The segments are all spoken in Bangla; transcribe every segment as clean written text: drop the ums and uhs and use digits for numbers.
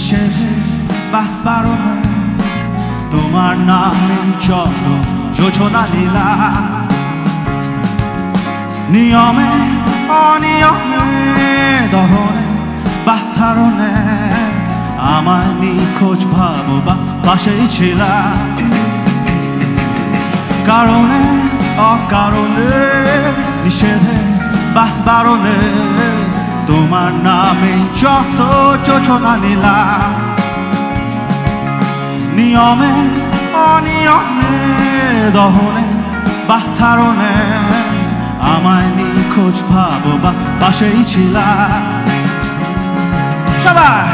নিষেধে বা বারণে তোমার নামে যত যোজনা লীলা নিয়মে অনিয়মে দহনে বা ধারণে আমায় নিখোঁজ ভাবো বা পাশেই ছিলা কারণে অকারণে নিষেধে বা বারণে তোমার নামে যত যোজনা লীলা নিয়মে অনিয়মে দহনে বা ধারণে আমায় নিখোঁজ ভাবো বা পাশেই ছিলা সবাই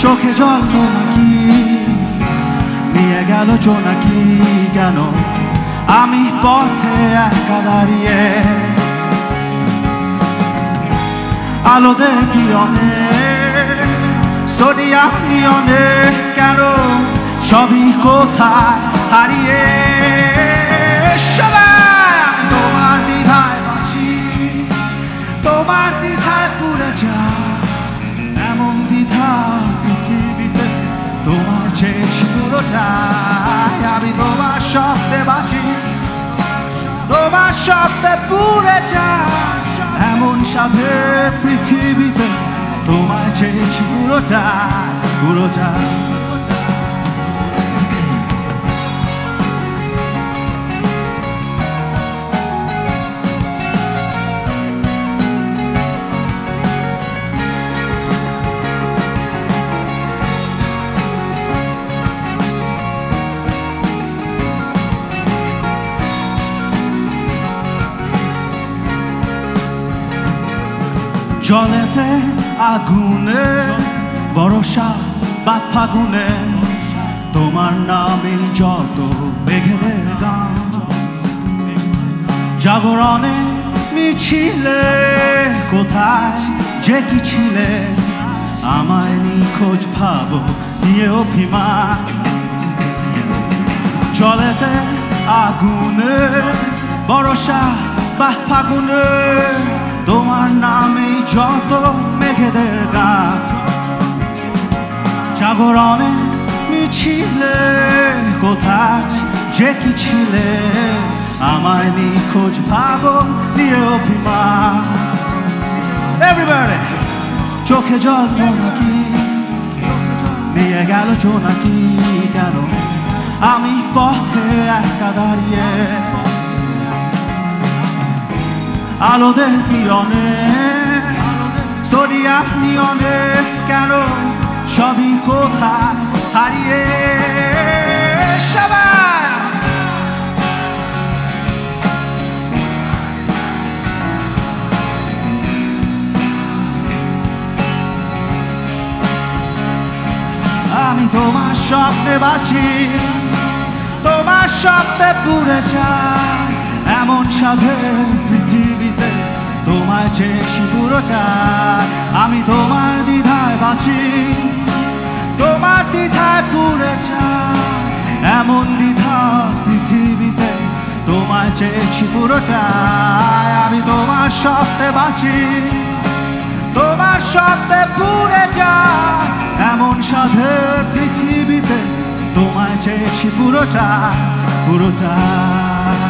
চোখে জল নাকি নিয়ে গেল জোনাকি কেন আমি পথে একা দাঁড়িয়ে আলোতে পিয়নে সোডিয়াম নিয়নে কেন সবই কোথায় হারিয়ে সবাই তোমার দ্বিধায় বাঁচি তোমার দ্বিধায় পুরে যায় এমন দ্বিধা পৃথিবীতে তোমার চেয়েছি পুরোটাই আমি তোমার শব্দে বাঁচি তোমার শব্দে পুরে যায় এমন সাধের পৃথিবীতে তোমায় চেয়েছি পুরোটাই পুরোটাই জলেতে আগুনে বর্ষা বা ফাগুনে তোমার নামে যত মেঘেদের গান জাগরণে মিছিলে কোথায় যে কি ছিলে আমায় নিখোঁজ ভাবো নিয়ে অভিমান জলেতে আগুনে বর্ষা বা ফাগুনে তোমার নামে যত মেঘেদের গান জাগরণে মিছিলে কোথায় যে কি ছিলে আমায় নিখোঁজ ভাবো নিয়ে অভিমান এভরিবডি চোখে জল নাকি নিয়ে গেল জোনাকি কেন আমি পথে একা দাঁড়িয়ে আলোদের পিয়নে সোডিয়াম নিয়নে কেন সবই কোথায় হারিয়ে সবাই আমি তোমার শব্দে বাঁচি তোমার শব্দে পুরে যাই এমন সাধের পৃথিবীতে তোমায় চেয়েছি পুরোটাই আমি তোমার দ্বিধায় বাঁচি তোমার দ্বিধায় পুরে যাই এমন দ্বিধা পৃথিবীতে তোমায় চেয়েছি পুরোটাই আমি তোমার শব্দে বাঁচি তোমার শব্দে পুরে যাই এমন সাধের পৃথিবীতে তোমায় চেয়েছি পুরোটাই পুরোটাই